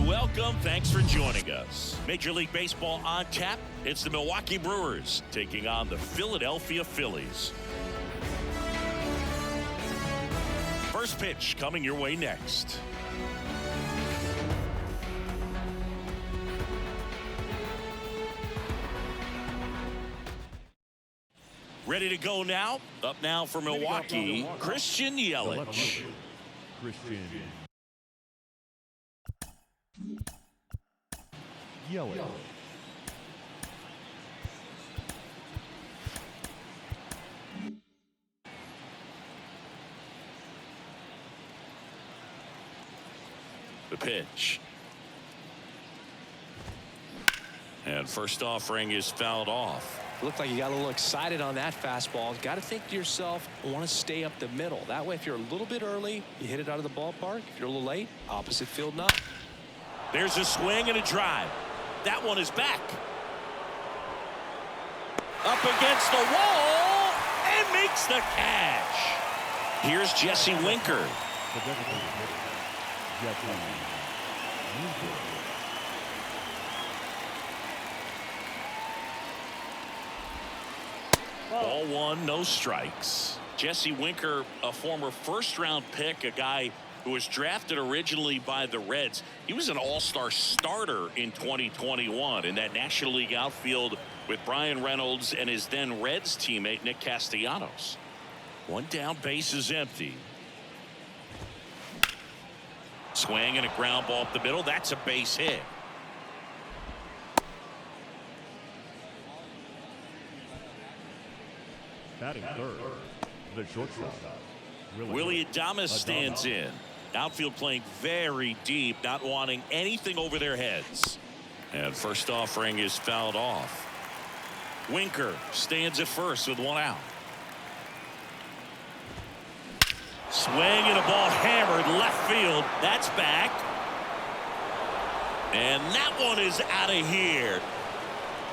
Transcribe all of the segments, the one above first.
welcome. Thanks for joining us. Major League Baseball on tap. It's the Milwaukee Brewers taking on the Philadelphia Phillies. First pitch coming your way next. Ready to go now. Up now for Milwaukee, Christian Yelich. Christian Yelich. The pitch. And first offering is fouled off. Looked like you got a little excited on that fastball. Got to think to yourself, I want to stay up the middle. That way, if you're a little bit early, you hit it out of the ballpark. If you're a little late, opposite field not. There's a swing and a drive. That one is back. Up against the wall and makes the catch. Here's Jesse Winker. Ball one, no strikes. Jesse Winker, a former first-round pick, a guy who was drafted originally by the Reds. He was an all-star starter in 2021 in that National League outfield with Brian Reynolds and his then Reds teammate Nick Castellanos. One down, base is empty. Swing and a ground ball up the middle. That's a base hit. Batting third, the shortstop. Willy Adames stands in. Outfield playing very deep, not wanting anything over their heads. And first offering is fouled off. Winker stands at first with one out. Swing and a ball hammered left field. That's back. And that one is out of here.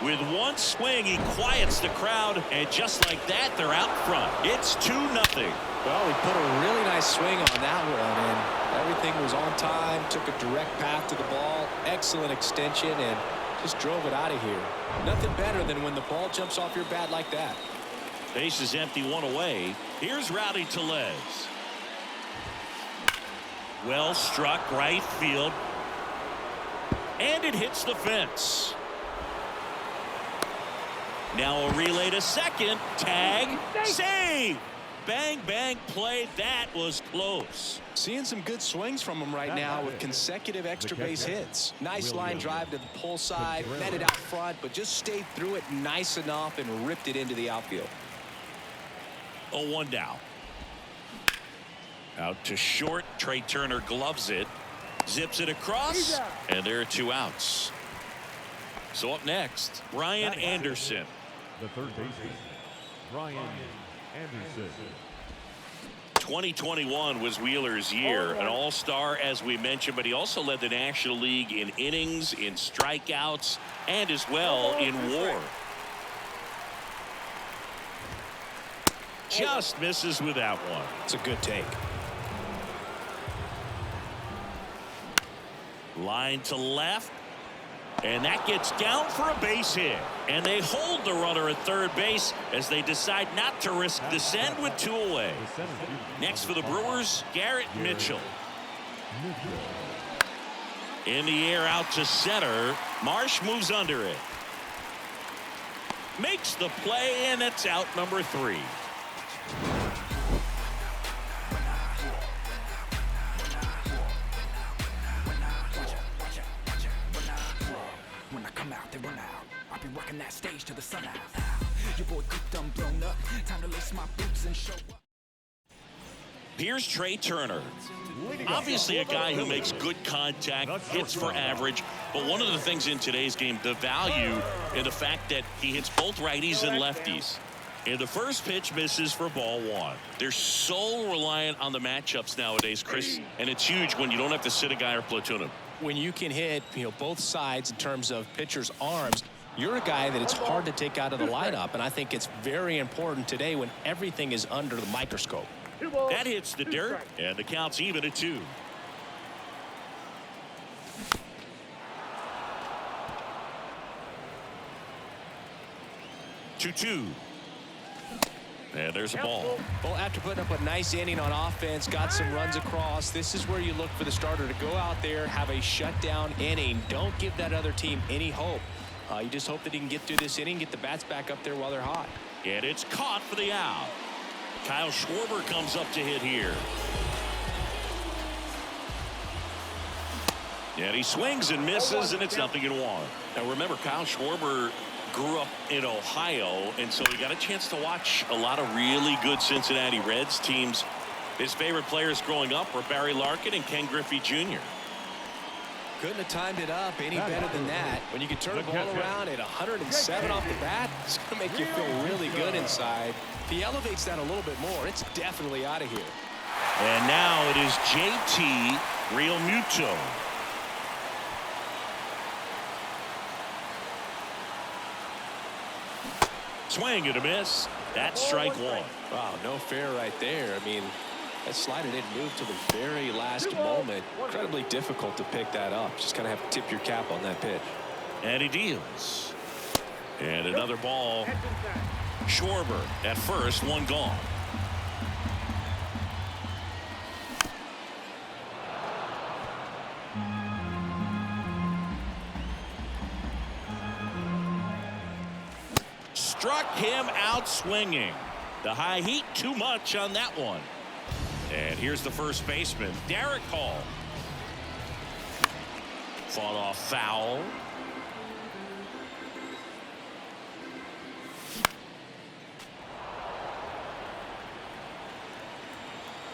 With one swing, he quiets the crowd, and just like that, they're out front. It's 2-0. Well, he put a really nice swing on that one, and everything was on time, took a direct path to the ball, excellent extension, and just drove it out of here. Nothing better than when the ball jumps off your bat like that. Base is empty, one away. Here's Rowdy Tellez. Well struck, right field. And it hits the fence. Now a relay to second. Tag. Save. Bang, bang play. That was close. Seeing some good swings from him right now with consecutive extra base hits. Nice line drive to the pull side. Met it out front, but just stayed through it nice enough and ripped it into the outfield. 0-1 down. Out to short. Trey Turner gloves it. Zips it across. And there are 2 outs. So up next, Brian Anderson. The third baseman, Brian Anderson. 2021 was Wheeler's year, an all-star as we mentioned, but he also led the National League in innings, in strikeouts, and as well in WAR. Just misses with that one. It's a good take. Line to left. And that gets down for a base hit. And they hold the runner at third base as they decide not to risk the send with 2 away. Next for the Brewers, Garrett Mitchell. In the air out to center. Marsh moves under it. Makes the play, and it's out number 3. Rocking that stage to the sun out. Your boy cooked done blown up. Time to lace my boots and show up. Here's Trey Turner. Obviously a guy who makes good contact, hits for average, but one of the things in today's game, the value in the fact that he hits both righties and lefties. And the first pitch misses for ball 1. They're so reliant on the matchups nowadays, Chris, and it's huge when you don't have to sit a guy or platoon him. When you can hit, both sides in terms of pitchers' arms, you're a guy that it's hard to take out of the lineup, and I think it's very important today when everything is under the microscope. That hits the dirt, and the count's even at 2. 2-2. And there's a ball. Well, after putting up a nice inning on offense, got some runs across, this is where you look for the starter to go out there, have a shutdown inning. Don't give that other team any hope. You just hope that he can get through this inning, get the bats back up there while they're hot. And it's caught for the out. Kyle Schwarber comes up to hit here. And he swings and misses, and it's 0-1. Now remember, Kyle Schwarber grew up in Ohio, and so he got a chance to watch a lot of really good Cincinnati Reds teams. His favorite players growing up were Barry Larkin and Ken Griffey Jr. Couldn't have timed it up any better than that. When you can turn the ball around at 107 off the bat, it's going to make you feel really good inside. If he elevates that a little bit more, it's definitely out of here. And now it is JT Realmuto. Swing and a miss. That's strike one. Wow, no fair right there. I mean, that slider didn't move to the very last moment. Incredibly difficult to pick that up. Just kind of have to tip your cap on that pitch. And he deals. And another ball. Schwarber at first, one gone. Struck him out swinging. The high heat too much on that one. And here's the first baseman, Derek Hall. Fought off foul.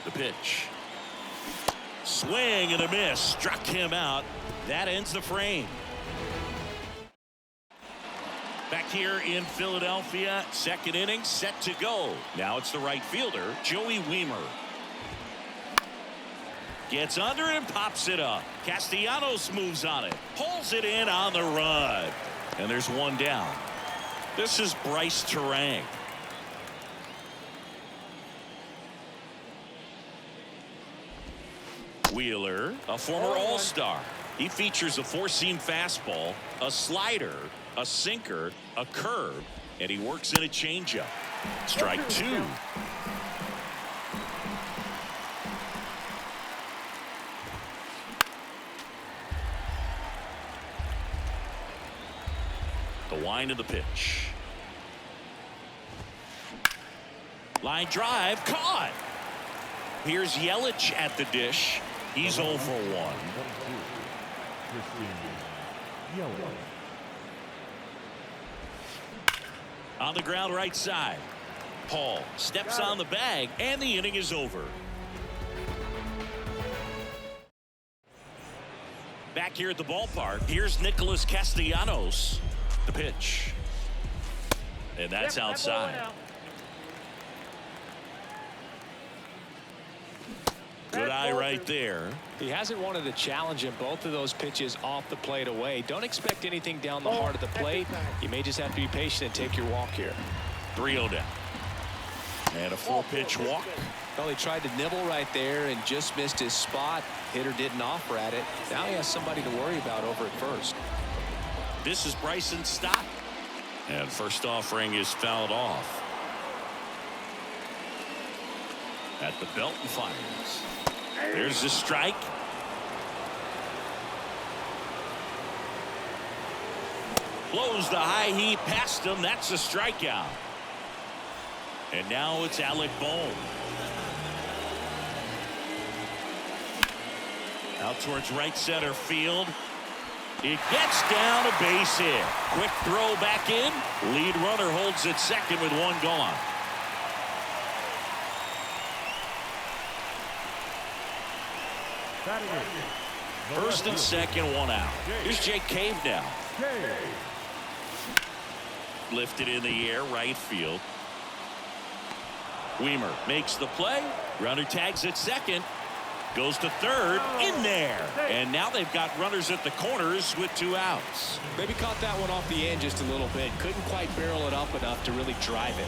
The pitch. Swing and a miss. Struck him out. That ends the frame. Back here in Philadelphia, second inning set to go. Now it's the right fielder, Joey Wiemer. Gets under it and pops it up. Castellanos moves on it. Pulls it in on the run. And there's one down. This is Bryce Terang. Wheeler, a former All-Star. He features a four-seam fastball, a slider, a sinker, a curve, and he works in a changeup. Strike two. The wind of the pitch. Line drive, caught. Here's Yelich at the dish. He's 0 for 1. Christian Yelich. On the ground right side. Paul steps on the bag, and the inning is over. Back here at the ballpark, here's Nicholas Castellanos. The pitch. And that's outside. Good eye right there. He hasn't wanted to challenge in both of those pitches off the plate away. Don't expect anything down the heart of the plate. You may just have to be patient and take your walk here. 3-0 down. And a 4-pitch walk. Well, he tried to nibble right there and just missed his spot. Hitter didn't offer at it. Now he has somebody to worry about over at first. This is Bryson Stott. And first offering is fouled off. At the belt and fires. There's the strike. Blows the high heat past him. That's a strikeout. And now it's Alec Bohm. Out towards right center field. It gets down a base hit. Quick throw back in. Lead runner holds at second with one gone. First and second, one out. Here's Jake Cave now. Lifted in the air, right field. Wiemer makes the play. Runner tags at second. Goes to third, in there. And now they've got runners at the corners with 2 outs. Maybe caught that one off the end just a little bit. Couldn't quite barrel it up enough to really drive it.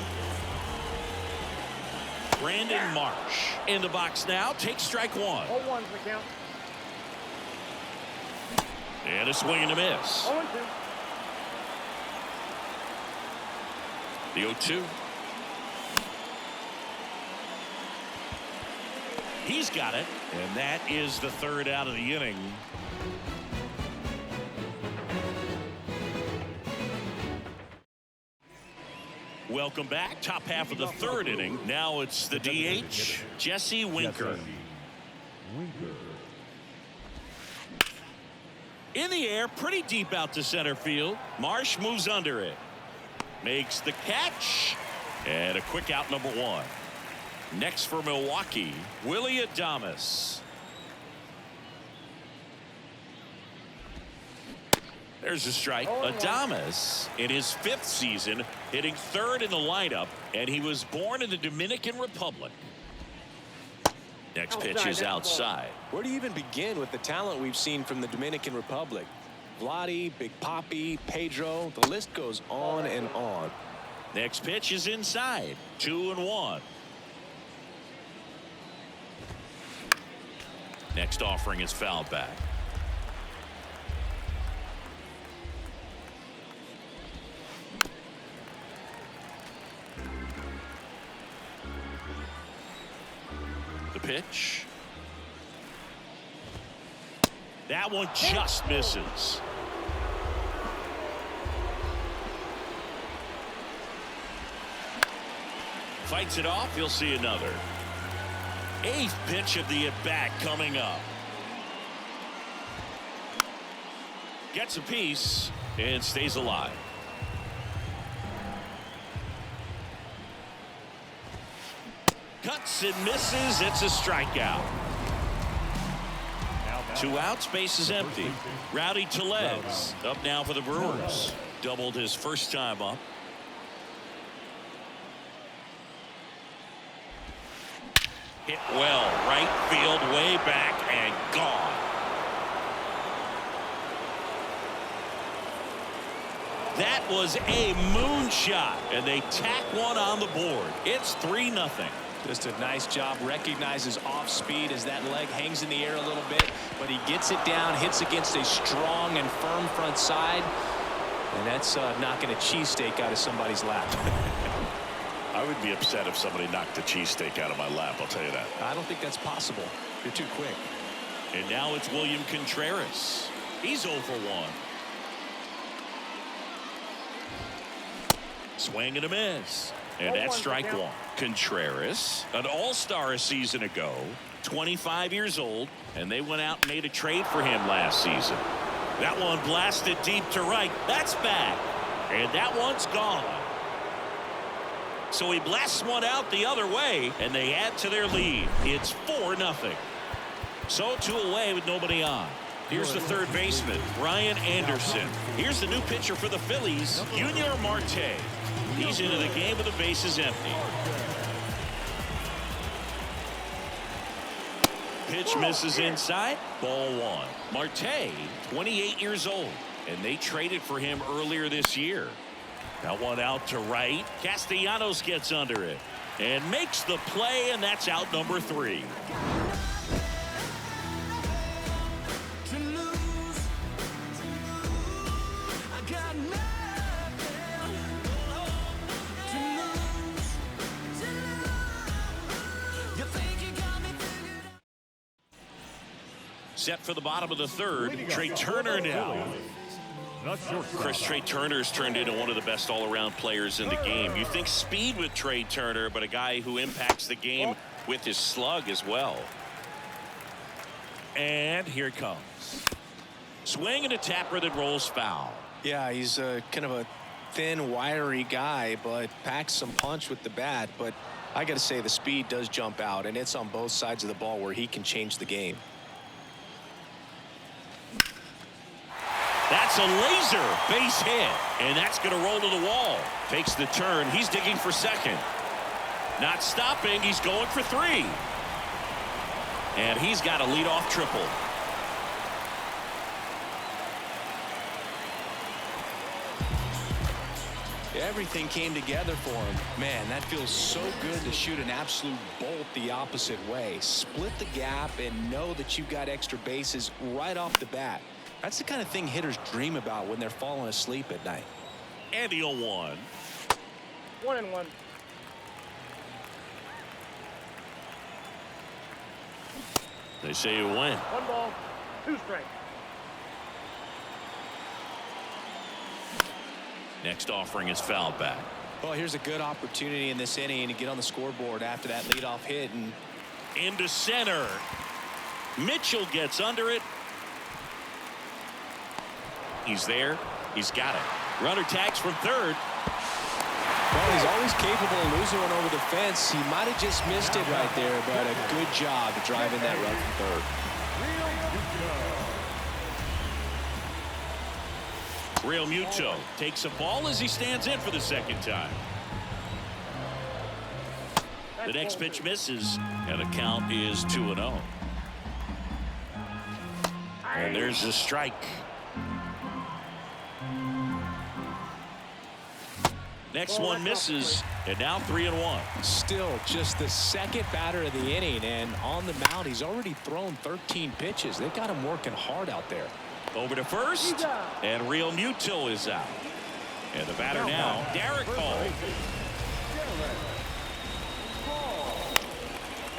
Brandon Marsh in the box now. Takes strike one. 0-1 for count. And a swing and a miss. 0-2. The 0-2. He's got it, and that is the third out of the inning. Welcome back. Top half of the third inning. Now it's the DH, Jesse Winker. In the air, pretty deep out to center field. Marsh moves under it. Makes the catch. And a quick out, number one. Next for Milwaukee, Willy Adames. There's a strike. Adames, in his 5th season, hitting 3rd in the lineup, and he was born in the Dominican Republic. Next pitch is outside. Where do you even begin with the talent we've seen from the Dominican Republic? Vladdy, Big Papi, Pedro, the list goes on and on. Next pitch is inside. 2-1. Next offering is fouled back. The pitch. That one just misses. Fights it off. You'll see another. 8th pitch of the at-bat coming up. Gets a piece and stays alive. Cuts and misses. It's a strikeout. 2 outs, base is empty. Rowdy Tellez up now for the Brewers. Doubled his first time up. Hit well, right field, way back, and gone. That was a moonshot, and they tack one on the board. It's 3-0. Just a nice job. Recognizes off speed as that leg hangs in the air a little bit, but he gets it down, hits against a strong and firm front side, and that's knocking a cheesesteak out of somebody's lap. I would be upset if somebody knocked the cheesesteak out of my lap, I'll tell you that. I don't think that's possible. You're too quick. And now it's William Contreras. He's 0 for 1. Swing and a miss. And that's strike one. Contreras, an all-star a season ago, 25 years old, and they went out and made a trade for him last season. That one blasted deep to right. That's back. And that one's gone. So he blasts one out the other way, and they add to their lead. It's 4-0. So 2 away with nobody on. Here's the third baseman, Ryan Anderson. Here's the new pitcher for the Phillies, Junior Marte. He's into the game with the bases empty. Pitch misses inside. Ball 1. Marte, 28 years old, and they traded for him earlier this year. That one out to right. Castellanos gets under it and makes the play, and that's out number 3. Set for the bottom of the third. Trey Turner now. Chris, Trey Turner's turned into one of the best all-around players in the game. You think speed with Trey Turner, but a guy who impacts the game with his slug as well. And here it comes. Swing and a tapper that rolls foul. Yeah, he's kind of a thin, wiry guy, but packs some punch with the bat. But I got to say, the speed does jump out, and it's on both sides of the ball where he can change the game. That's a laser base hit, and that's going to roll to the wall. Takes the turn. He's digging for second. Not stopping. He's going for 3. And he's got a leadoff triple. Everything came together for him. Man, that feels so good to shoot an absolute bolt the opposite way. Split the gap and know that you've got extra bases right off the bat. That's the kind of thing hitters dream about when they're falling asleep at night. And the 0-1. 1-1. They say you win. 1 ball, 2 strikes. Next offering is fouled back. Well, here's a good opportunity in this inning to get on the scoreboard after that leadoff hit. And into center. Mitchell gets under it. He's there. He's got it. Runner tags from third. well, he's always capable of losing one over the fence. He might have just missed it right there, but a good job of driving that run from third. Real Muto takes a ball as he stands in for the second time. The next pitch misses, and the count is 2-0. And there's a strike. Next one misses, and now 3-1. Still just the second batter of the inning, and on the mound, he's already thrown 13 pitches. They've got him working hard out there. Over to first, and Real Muto is out. And the batter now, Derek Hall.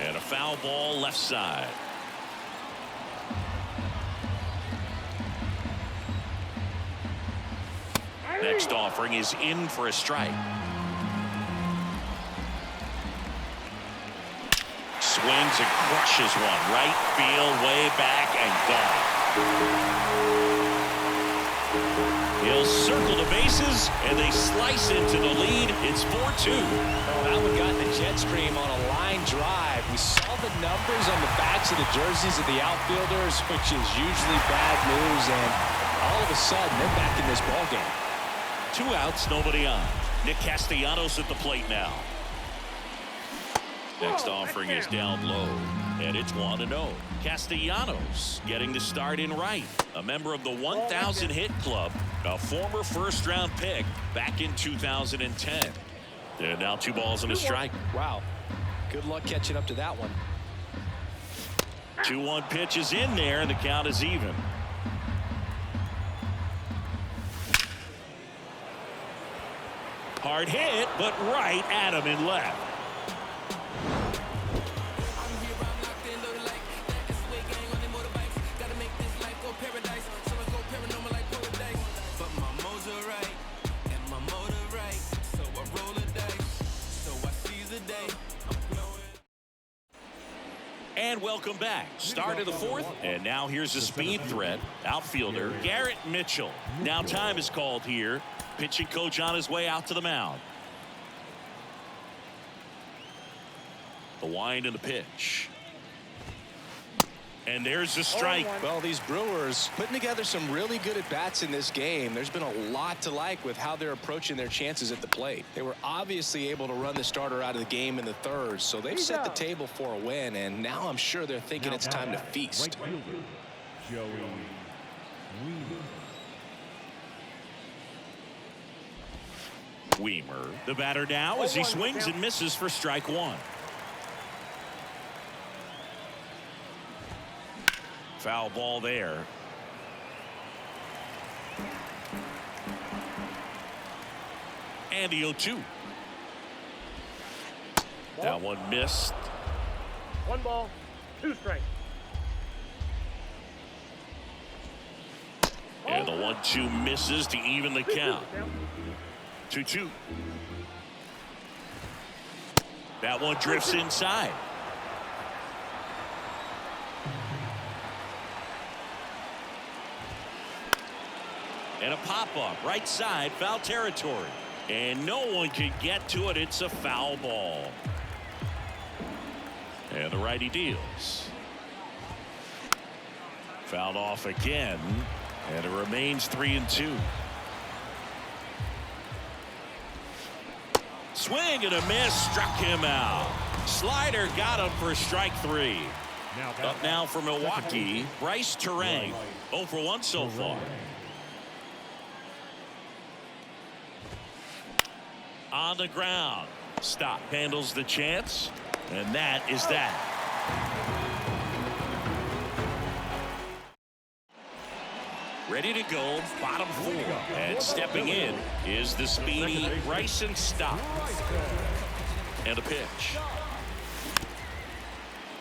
And a foul ball left side. Next offering is in for a strike. Swings and crushes one. Right field, way back, and gone. He'll circle the bases, and they slice into the lead. It's 4-2. Oh, that one got in the jet stream on a line drive. We saw the numbers on the backs of the jerseys of the outfielders, which is usually bad news, and all of a sudden, they're back in this ballgame. 2 outs, nobody on. Nick Castellanos at the plate now. Next offering is down low, and it's 1-0. Castellanos getting the start in right. A member of the 1,000 hit club, a former first-round pick back in 2010. And now 2 balls and a strike. Wow. Good luck catching up to that one. 2-1 pitch is in there, and the count is even. Hard hit, but right at him in left. And welcome back. Start of the 4th, and now here's a speed threat. Outfielder Garrett Mitchell. Now time is called here. Pitching coach on his way out to the mound. The wind and the pitch. And there's the strike. Well, these Brewers putting together some really good at-bats in this game. There's been a lot to like with how they're approaching their chances at the plate. They were obviously able to run the starter out of the game in the third, so they've set the table for a win, and now I'm sure they're thinking it's time to feast. Right fielder, Joey Weimer, the batter now as he swings and misses for strike 1. Foul ball there. And the 0-2. That one missed. 1 ball, 2 strikes. And the 1-2 misses to even the count. 2-2. That one drifts inside. And a pop-up right side, foul territory. And no one can get to it. It's a foul ball. And the righty deals. Fouled off again. And it remains 3-2. Swing and a miss, struck him out. Slider got him for strike 3. Up now for Milwaukee, Bryce Terang. 0 for 1 so far. On the ground. Stop handles the chance. And that is that. Ready to go, bottom 4. And stepping in is the speedy Bryson Stott. And a pitch.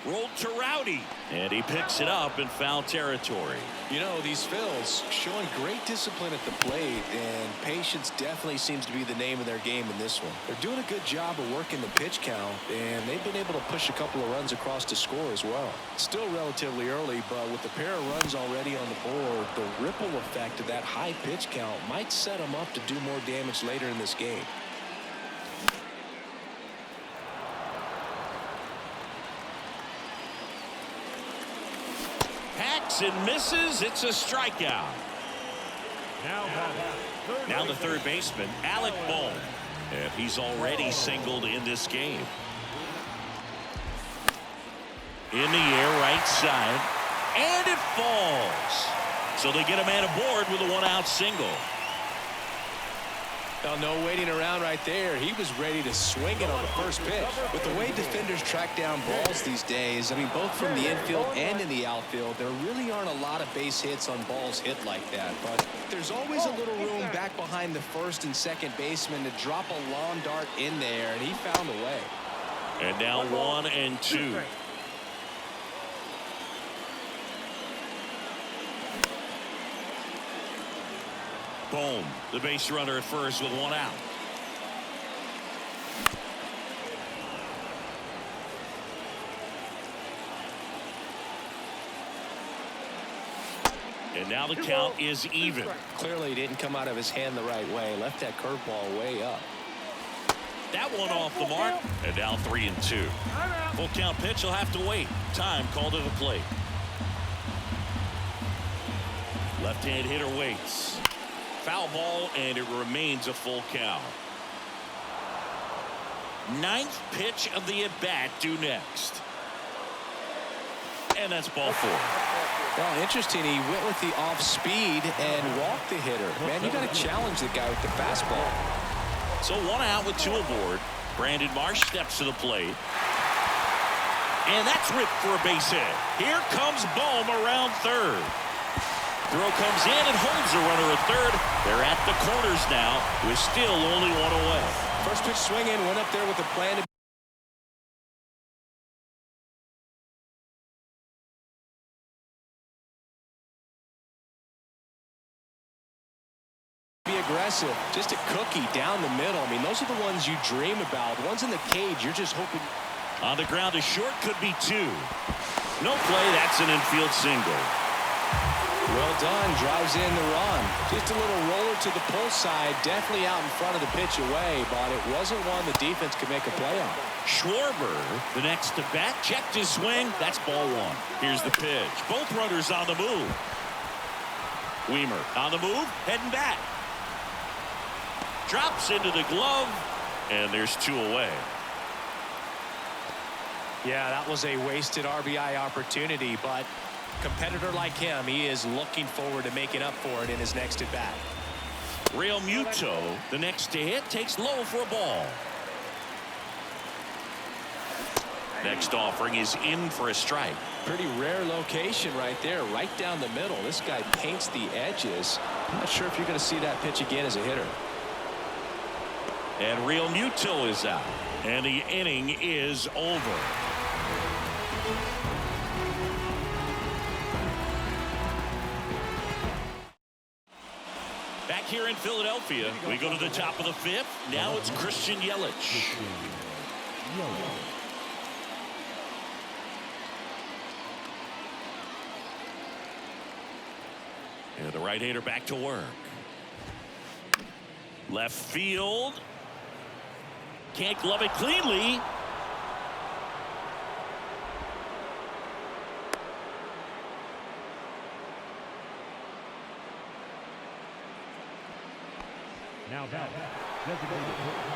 Rolled to Rowdy. And he picks it up in foul territory. You know, these Phils showing great discipline at the plate, and patience definitely seems to be the name of their game in this one. They're doing a good job of working the pitch count, and they've been able to push a couple of runs across to score as well. Still relatively early, but with a pair of runs already on the board, the ripple effect of that high pitch count might set them up to do more damage later in this game. Hacks and misses. It's a strikeout. Now the third baseman, Alec Bohm. And he's already singled in this game. In the air, right side. And it falls. So they get a man aboard with a one-out single. Now, no waiting around right there. He was ready to swing it on the first pitch. With the way defenders track down balls these days, I mean, both from the infield and in the outfield, there really aren't a lot of base hits on balls hit like that. But there's always a little room back behind the first and second baseman to drop a lawn dart in there, and he found a way. And now 1-2. Bohm, the base runner at first with one out. And now the count is even. Clearly he didn't come out of his hand the right way. Left that curveball way up. That one off the mark. And now 3-2. Full count pitch will have to wait. Time called to the plate. Left-hand hitter waits. Foul ball, and it remains a full count. Ninth pitch of the at-bat due next. And that's ball 4. Well, interesting. He went with the off speed and walked the hitter. Man, you got to challenge the guy with the fastball. So one out with 2 aboard. Brandon Marsh steps to the plate. And that's ripped for a base hit. Here comes Bohm around third. Throw comes in and holds the runner at third. They're at the corners now with still only one away. First pitch swing in, went up there with a plan to be aggressive. Just a cookie down the middle. I mean, those are the ones you dream about. The ones in the cage, you're just hoping. On the ground to short, could be 2. No play, that's an infield single. Well done, drives in the run. Just a little roller to the pull side, definitely out in front of the pitch away, but it wasn't one the defense could make a play on. Schwarber, the next to bat, checked his swing. That's ball 1. Here's the pitch. Both runners on the move. Weimer on the move, heading back. Drops into the glove, and there's 2 away. Yeah, that was a wasted RBI opportunity, but competitor like him, he is looking forward to making up for it in his next at bat. Real Muto, the next to hit, takes low for a ball. Next offering is in for a strike. Pretty rare location right there, right down the middle. This guy paints the edges. I'm not sure if you're going to see that pitch again as a hitter. And Real Muto is out, and the inning is over. Back here in Philadelphia, we go to the top of the 5th. Now it's Christian Yelich. And the right-hander back to work. Left field. Can't glove it cleanly. Now that designated hitter,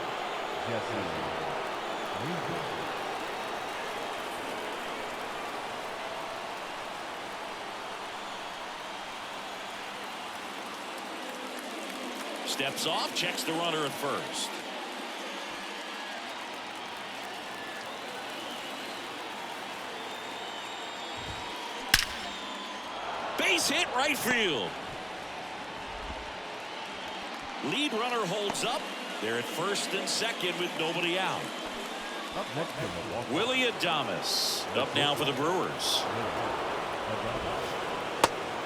Jesse Winker. Steps off, checks the runner at first. Base hit right field. Lead runner holds up. They're at first and second with nobody out. Up next to Milwaukee. Willie Adames up now for the Brewers.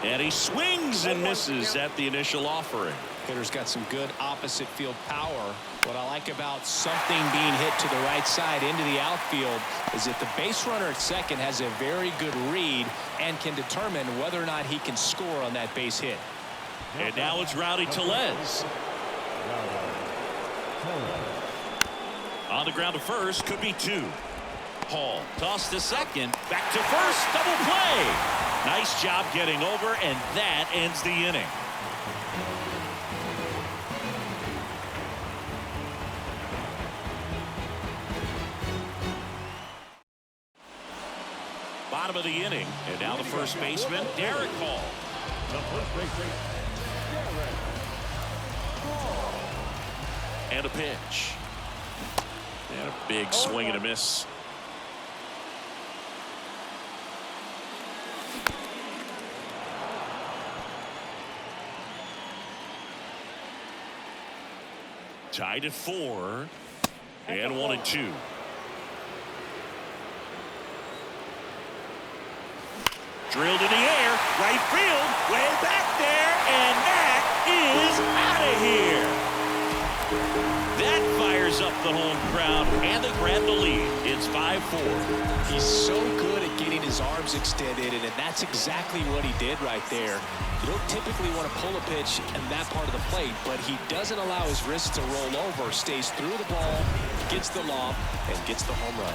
And he swings and misses at the initial offering. Hitter's got some good opposite field power. What I like about something being hit to the right side into the outfield is that the base runner at second has a very good read and can determine whether or not he can score on that base hit. And now it's Rowdy Tellez. On the ground to first, could be two. Hall tossed to second, back to first, double play. Nice job getting over, and that ends the inning. Bottom of the inning, and now the first baseman, Derek Hall. The first baseman, Derek Hall. And a pitch. And a big swing and a miss. Tied at 4. And 1-2. Drilled in the air, right field, way back there, and that is out of here. That fires up the home crowd, and they grab the lead. It's 5-4. He's so good at getting his arms extended, and that's exactly what he did right there. You don't typically want to pull a pitch in that part of the plate, but he doesn't allow his wrist to roll over, stays through the ball, gets the lob, and gets the home run.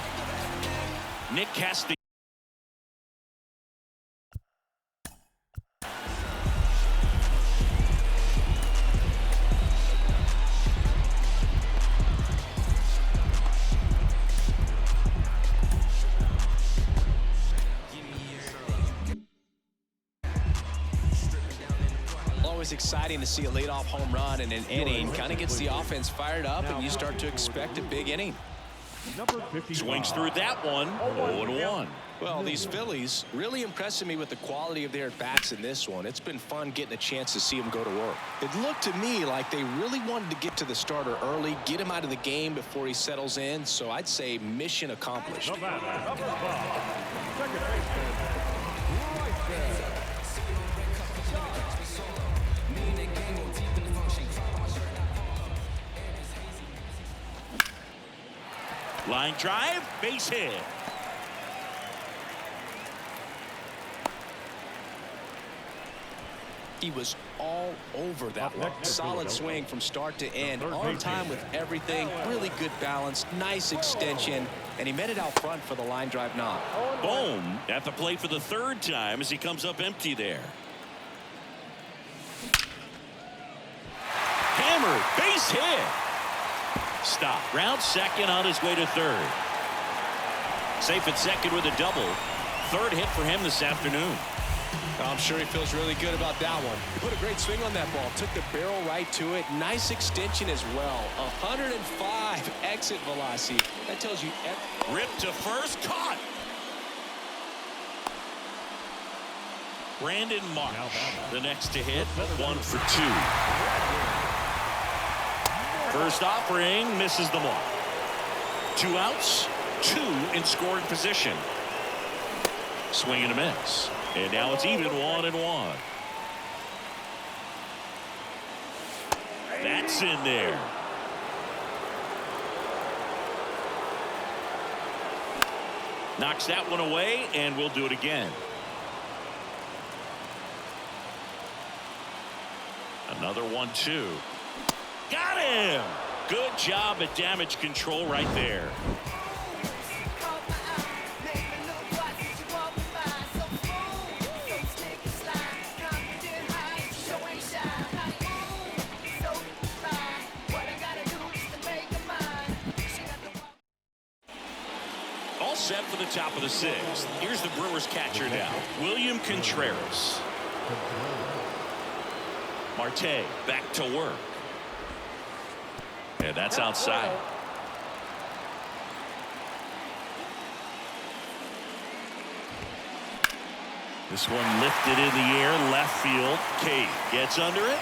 Nick Castillo. Always exciting to see a leadoff home run in an inning. Kind of gets the offense fired up, and you start to expect a big inning. Number 55. Swings through that one. 0-1. Well, these Phillies really impressing me with the quality of their at-bats in this one. It's been fun getting a chance to see them go to work. It looked to me like they really wanted to get to the starter early, get him out of the game before he settles in. So I'd say mission accomplished. The batter, number 5. Second baseman, right there. Line drive, base hit. He was all over that one. Solid swing from start to end. On time with everything. Really good balance. Nice extension. And he met it out front for the line drive knock. Bohm at the plate for the third time as he comes up empty there. Hammered, base hit. Stop. Round second on his way to third. Safe at second with a double. Third hit for him this afternoon. I'm sure he feels really good about that one. He put a great swing on that ball. Took the barrel right to it. Nice extension as well. 105 exit velocity. That tells you everything. Ripped to first. Caught. Brandon Marsh, the next to hit. 1 for 2. First offering misses the mark. 2 outs, 2 in scoring position. Swing and a miss. And now it's even 1-1. That's in there. Knocks that one away, and we'll do it again. Another 1-2. Got him! Good job at damage control right there. All set for the top of the 6th. Here's the Brewers catcher now, William Contreras. Marte back to work. And that's outside. This one lifted in the air, left field. Cade gets under it.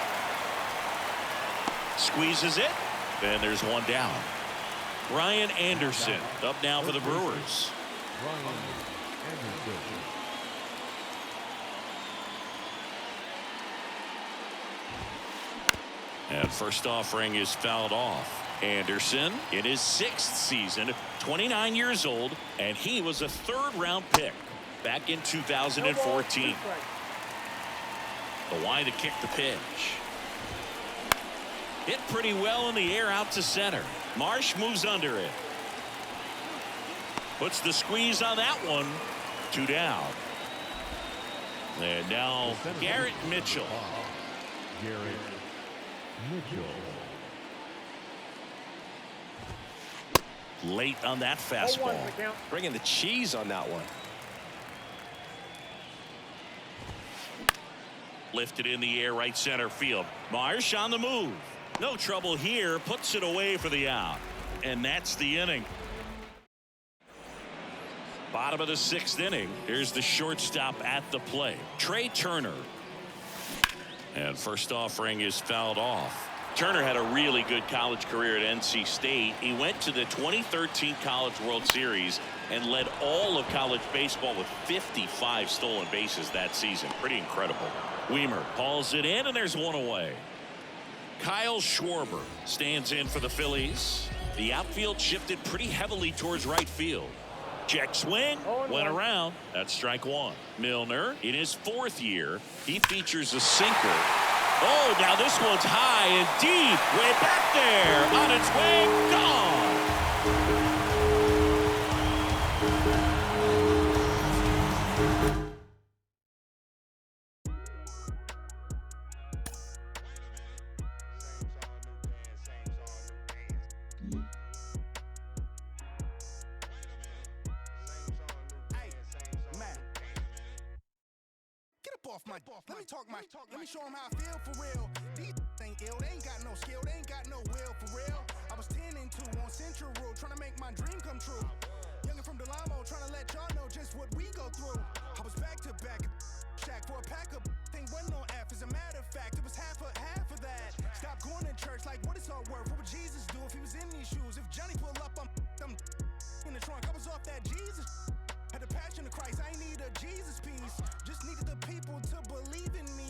Squeezes it. And there's one down. Brian Anderson up now for the Brewers. Brian Anderson. And first offering is fouled off. Anderson in his 6th season, 29 years old, and he was a 3rd-round pick back in 2014. The line to kick the pitch. Hit pretty well in the air out to center. Marsh moves under it. Puts the squeeze on that one. 2 down. And now Garrett Mitchell. Garrett Mitchell. Late on that fastball. Bringing the cheese on that one. Lifted in the air right center field. Marsh on the move. No trouble here. Puts it away for the out. And that's the inning. Bottom of the 6th inning. Here's the shortstop at the plate. Trey Turner. And first offering is fouled off. Turner had a really good college career at NC State. He went to the 2013 College World Series and led all of college baseball with 55 stolen bases that season. Pretty incredible. Weimer hauls it in, and there's one away. Kyle Schwarber stands in for the Phillies. The outfield shifted pretty heavily towards right field. Check swing, went around. That's strike 1. Milner in his 4th year. He features a sinker. Oh, now this one's high and deep. Way back there. On its way, gone. Let me show them how I feel for real. These ain't ill, they ain't got no skill, they ain't got no will for real. I was 10 and 2 on Central Road, trying to make my dream come true. Youngin' from Delamo, trying to let y'all know just what we go through. I was back to back, shack for a pack of thing wasn't on F. As a matter of fact, it was half of that. Stop going to church, like what it's all worth. What would Jesus do if he was in these shoes? If Johnny pull up, I'm in the trunk. I was off that Jesus. Had the passion of Christ, I ain't need a Jesus piece. Just needed the people to believe in me.